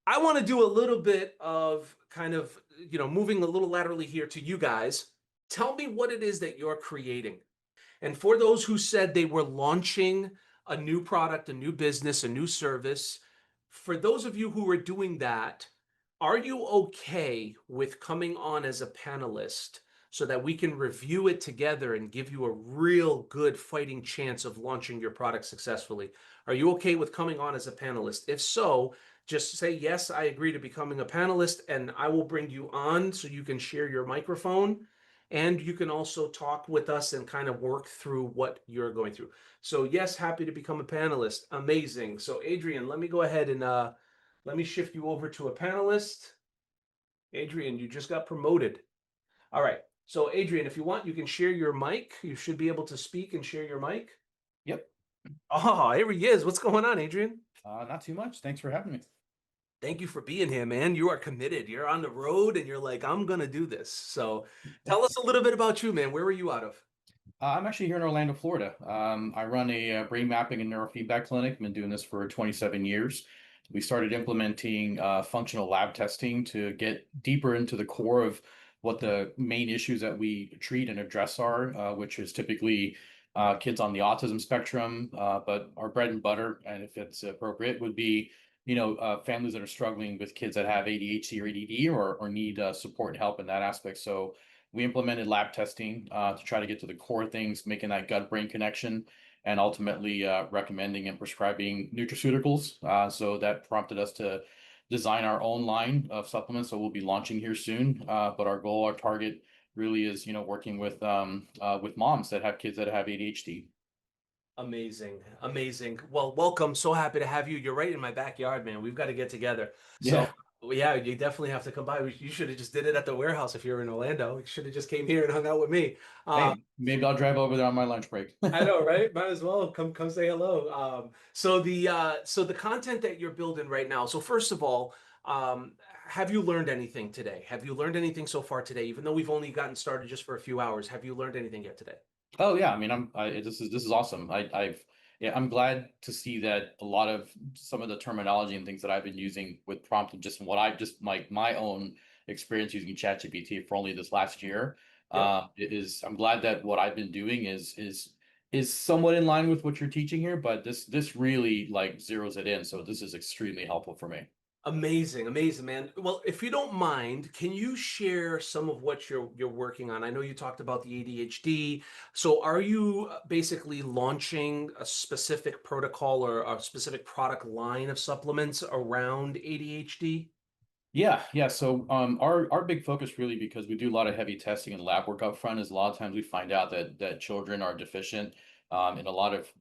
I want to do a little bit of kind of, moving a little laterally here to you guys. Tell me what it is that you're creating. And for those who said they were launching a new product, a new business, a new service, for those of you who are doing that, are you okay with coming on as a panelist so that we can review it together and give you a real good fighting chance of launching your product successfully? Are you okay with coming on as a panelist? If so, just say, yes, I agree to becoming a panelist, and I will bring you on so you can share your microphone and you can also talk with us and kind of work through what you're going through. So yes, happy to become a panelist. Amazing. So Adrian, let me go ahead and let me shift you over to a panelist. Adrian, you just got promoted. All right. So Adrian, if you want, you can share your mic. You should be able to speak and share your mic. Yep. Oh, here he is. What's going on, Adrian? Not too much. Thanks for having me. Thank you for being here, man. You are committed. You're on the road and you're like, I'm gonna do this. So tell us a little bit about you, man. Where were you out of? I'm actually here in Orlando, Florida. I run a brain mapping and neurofeedback clinic. I've been doing this for 27 years. We started implementing functional lab testing to get deeper into the core of what the main issues that we treat and address are, which is typically kids on the autism spectrum. But our bread and butter, and if it's appropriate, would be families that are struggling with kids that have ADHD or ADD or need support and help in that aspect. So we implemented lab testing to try to get to the core things, making that gut-brain connection, and ultimately recommending and prescribing nutraceuticals. So that prompted us to design our own line of supplements. So we'll be launching here soon. But our goal, our target, really is working with moms that have kids that have ADHD. Amazing. Amazing. Well, welcome. So happy to have you. You're right in my backyard, man. We've got to get together. So, Yeah. yeah, you definitely have to come by. You should have just did it at the warehouse if you're in Orlando. You should have just came here and hung out with me. Hey, maybe I'll drive over there on my lunch break. I know, right? Might as well come say hello. So the content that you're building right now. So first of all, have you learned anything today? Have you learned anything so far today? Even though we've only gotten started just for a few hours, have you learned anything yet today? Oh yeah, I mean, this is awesome. Yeah, I'm glad to see that a lot of some of the terminology and things that I've been using with prompt and just what I've just my own experience using ChatGPT for only this last year. Yep. I'm glad that what I've been doing is somewhat in line with what you're teaching here, but this really like zeroes it in. So this is extremely helpful for me. Amazing, amazing, man. Well, if you don't mind, can you share some of what you're working on? I know you talked about the ADHD. So are you basically launching a specific protocol or a specific product line of supplements around ADHD? Yeah. So our big focus really, because we do a lot of heavy testing and lab work up front, is a lot of times we find out that children are deficient in a lot of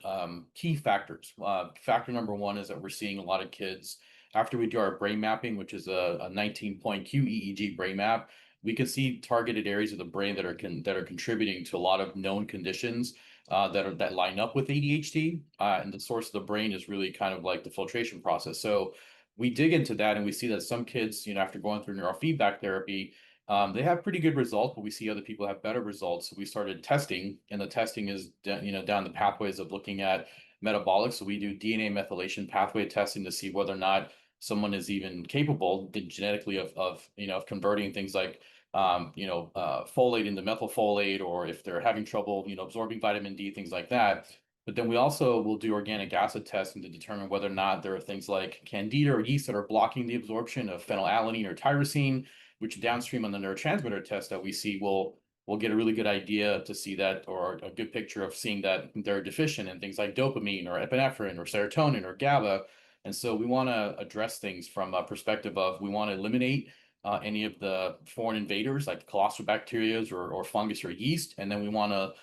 key factors. Factor number one is that we're seeing a lot of kids after we do our brain mapping, which is a 19-point QEEG brain map. We can see targeted areas of the brain that are contributing to a lot of known conditions that line up with ADHD. And the source of the brain is really kind of like the filtration process. So we dig into that and we see that some kids, after going through neurofeedback therapy, they have pretty good results, but we see other people have better results. So we started testing, and the testing is, down the pathways of looking at metabolic. So we do DNA methylation pathway testing to see whether or not someone is even capable genetically of converting things like, folate into methylfolate, or if they're having trouble, absorbing vitamin D, things like that. But then we also will do organic acid testing to determine whether or not there are things like candida or yeast that are blocking the absorption of phenylalanine or tyrosine, which downstream on the neurotransmitter test that we see will get a really good idea to see that, or a good picture of seeing that they're deficient in things like dopamine or epinephrine or serotonin or GABA. And so we want to address things from a perspective of, we want to eliminate any of the foreign invaders like colossal bacteria or fungus or yeast. And then we want to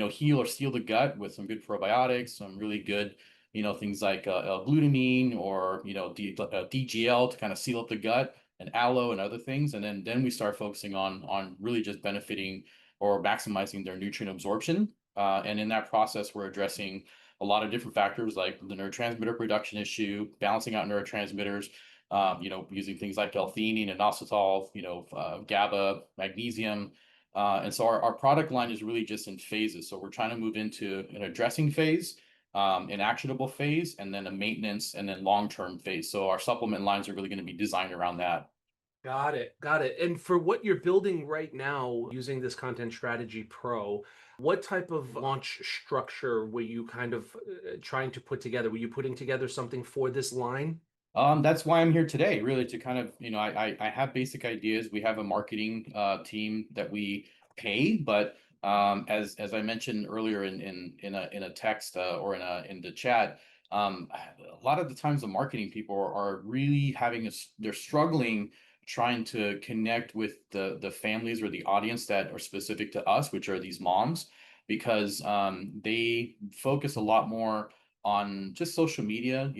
heal or seal the gut with some good probiotics, some really good, things like glutamine or, DGL to kind of seal up the gut, and aloe and other things. And then we start focusing on really just benefiting or maximizing their nutrient absorption. And in that process, we're addressing a lot of different factors like the neurotransmitter production issue, balancing out neurotransmitters, using things like L-theanine and inositol, GABA, magnesium, and so our product line is really just in phases. So we're trying to move into an addressing phase. an actionable phase, and then a maintenance, and then long-term phase. So our supplement lines are really going to be designed around that. Got it. Got it. And for what you're building right now using this Content Strategy Pro, what type of launch structure were you kind of trying to put together? Were you putting together something for this line? That's why I'm here today, really, to kind of, I have basic ideas. We have a marketing team that we pay, but as I mentioned earlier in a text or in the chat, a lot of the times the marketing people are really they're struggling trying to connect with the families or the audience that are specific to us, which are these moms, because they focus a lot more on just social media,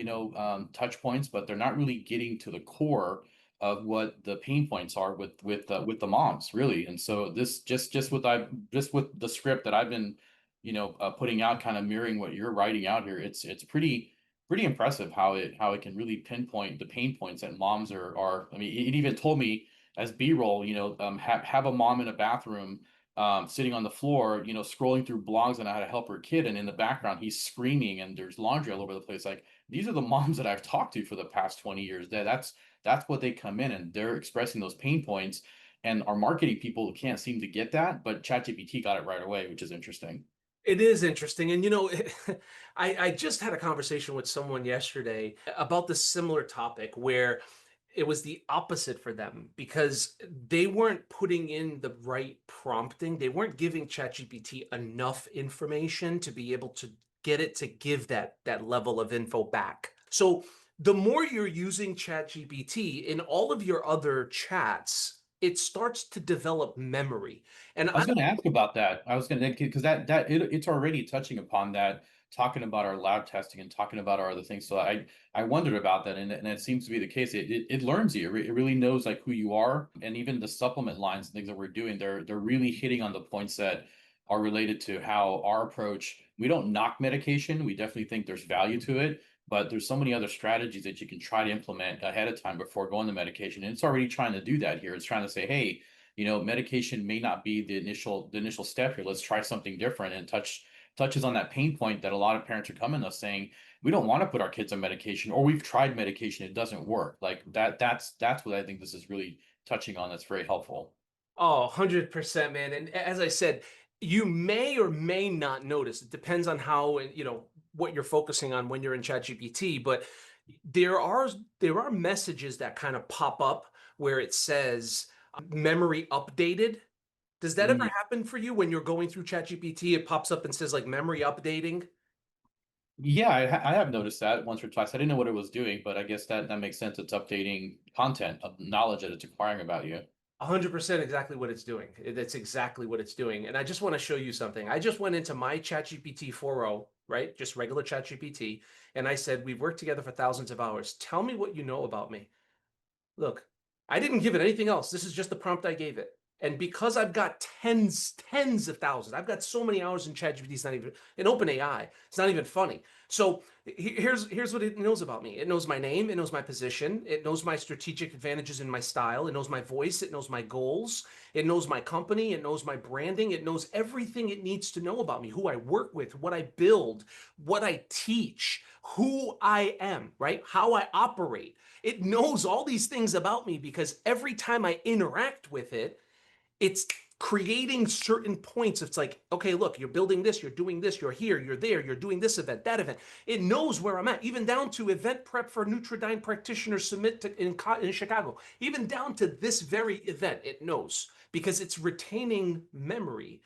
touch points, but they're not really getting to the core of what the pain points are with the moms, really. And so this just with the script that I've been, putting out, kind of mirroring what you're writing out here, it's pretty impressive how it can really pinpoint the pain points that moms are. I mean, it even told me as B-roll, have a mom in a bathroom sitting on the floor, scrolling through blogs on how to help her kid. And in the background, he's screaming and there's laundry all over the place. Like, these are the moms that I've talked to for the past 20 years. That's what they come in and they're expressing those pain points. And our marketing people can't seem to get that, but ChatGPT got it right away, which is interesting. It is interesting. And, I just had a conversation with someone yesterday about this similar topic where it was the opposite for them because they weren't putting in the right prompting. They weren't giving ChatGPT enough information to be able to get it to give that level of info back. So the more you're using ChatGPT in all of your other chats, it starts to develop memory. And I I was going don't to ask about that. I was going to, because it's already touching upon that, talking about our lab testing and talking about our other things. So I wondered about that, and it seems to be the case. It learns you. It really knows like who you are, and even the supplement lines and things that we're doing, they're really hitting on the points that are related to how our approach. We don't knock medication. We definitely think there's value to it, but there's so many other strategies that you can try to implement ahead of time before going to medication. And it's already trying to do that here. It's trying to say, hey, medication may not be the initial step here. Let's try something different, and touches on that pain point that a lot of parents are coming to us saying, we don't want to put our kids on medication, or we've tried medication, it doesn't work. Like that's what I think this is really touching on. That's very helpful. Oh, 100%, man. And as I said, you may or may not notice. It depends on how, what you're focusing on when you're in ChatGPT, but there are there are messages that kind of pop up where it says memory updated. Does that ever Mm. happen for you when you're going through ChatGPT? It pops up and says like memory updating. Yeah, I have noticed that once or twice. I didn't know what it was doing, but I guess that makes sense. It's updating content of knowledge that it's acquiring about you. 100% exactly what it's doing. That's exactly what it's doing. And I just want to show you something. I just went into my ChatGPT 4.0, right? Just regular ChatGPT. And I said, we've worked together for thousands of hours. Tell me what you know about me. Look, I didn't give it anything else. This is just the prompt I gave it. And because I've got tens of thousands, I've got so many hours in ChatGPT, it's not even in OpenAI. It's not even funny. So here's what it knows about me. It knows my name. It knows my position. It knows my strategic advantages in my style. It knows my voice. It knows my goals. It knows my company. It knows my branding. It knows everything it needs to know about me, who I work with, what I build, what I teach, who I am, right? How I operate. It knows all these things about me because every time I interact with it, it's creating certain points. It's like, okay, look, you're building this, you're doing this, you're here, you're there, you're doing this event, that event. It knows where I'm at, even down to event prep for Nutridyne practitioner summit in Chicago, even down to this very event. It knows because it's retaining memory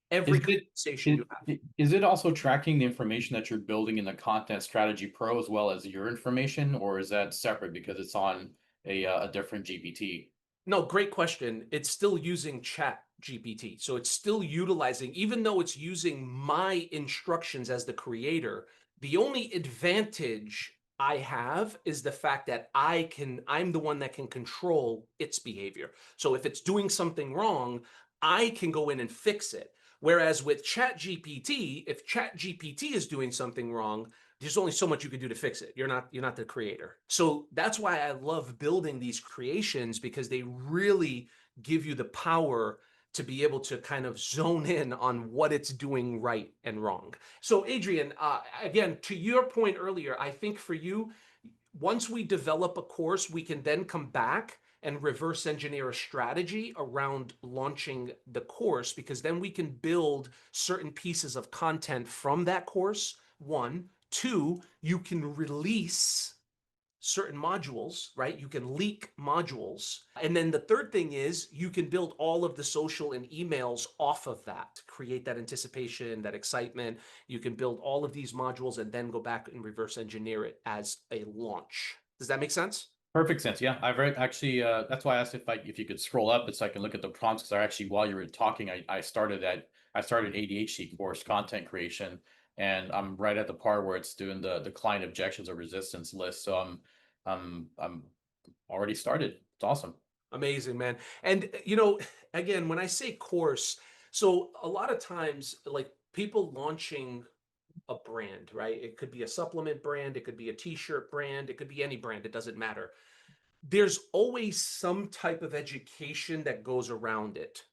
every Is it conversation you have. is it also tracking the information that you're building in the Content Strategy Pro as well as your information, or is that separate because it's on a different GPT? No, great question. It's still using Chat GPT. So it's still utilizing, even though it's using my instructions as the creator, the only advantage I have is the fact that I'm the one that can control its behavior. So if it's doing something wrong, I can go in and fix it. Whereas with Chat GPT, if Chat GPT is doing something wrong, there's only so much you can do to fix it. You're not the creator. So that's why I love building these creations because they really give you the power to be able to kind of zone in on what it's doing right and wrong. So, Adrian, again, to your point earlier, I think for you, once we develop a course, we can then come back and reverse engineer a strategy around launching the course, because then we can build certain pieces of content from that course. One, two, you can release certain modules, right? You can leak modules. And then the third thing is you can build all of the social and emails off of that, create that anticipation, that excitement. You can build all of these modules and then go back and reverse engineer it as a launch. Does that make sense? Perfect sense. Yeah, I've read actually. That's why I asked if you could scroll up, so I can look at the prompts. Because I actually, while you were talking, I started ADHD course content creation, and I'm right at the part where it's doing the client objections or resistance list. So I'm already started. It's awesome. Amazing, man. And again, when I say course, so a lot of times, like people launching a brand, right? It could be a supplement brand, it could be a t-shirt brand, it could be any brand, it doesn't matter. There's always some type of education that goes around it,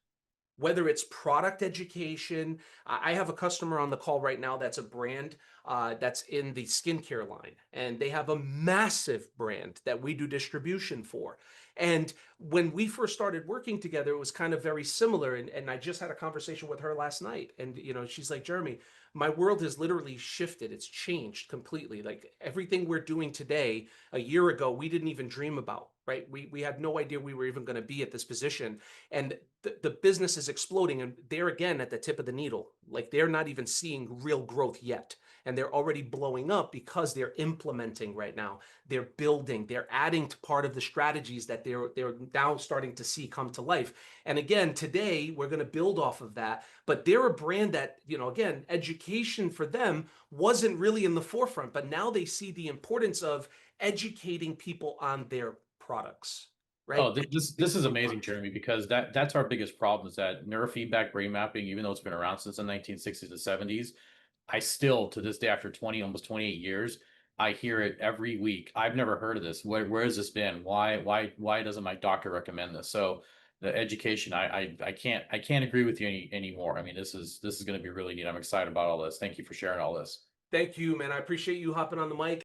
whether it's product education. I have a customer on the call right now that's a brand that's in the skincare line, and they have a massive brand that we do distribution for. And when we first started working together, it was kind of very similar. And I just had a conversation with her last night. And, she's like, Jeremy, my world has literally shifted. It's changed completely. Like everything we're doing today, a year ago, we didn't even dream about, right? We had no idea we were even going to be at this position. And the business is exploding, and they're again at the tip of the needle. Like they're not even seeing real growth yet, and they're already blowing up because they're implementing right now. They're building, they're adding to part of the strategies that they're now starting to see come to life. And again, today we're going to build off of that. But they're a brand that, again, education for them wasn't really in the forefront, but now they see the importance of educating people on their products, right? Oh, this is amazing, Jeremy, because that's our biggest problem is that neurofeedback brain mapping, even though it's been around since the 1960s and 70s, I still to this day, after 20, almost 28 years, I hear it every week. I've never heard of this. Where has this been? Why doesn't my doctor recommend this? So the education, I can't agree with you anymore. I mean, this is going to be really neat. I'm excited about all this. Thank you for sharing all this. Thank you, man. I appreciate you hopping on the mic.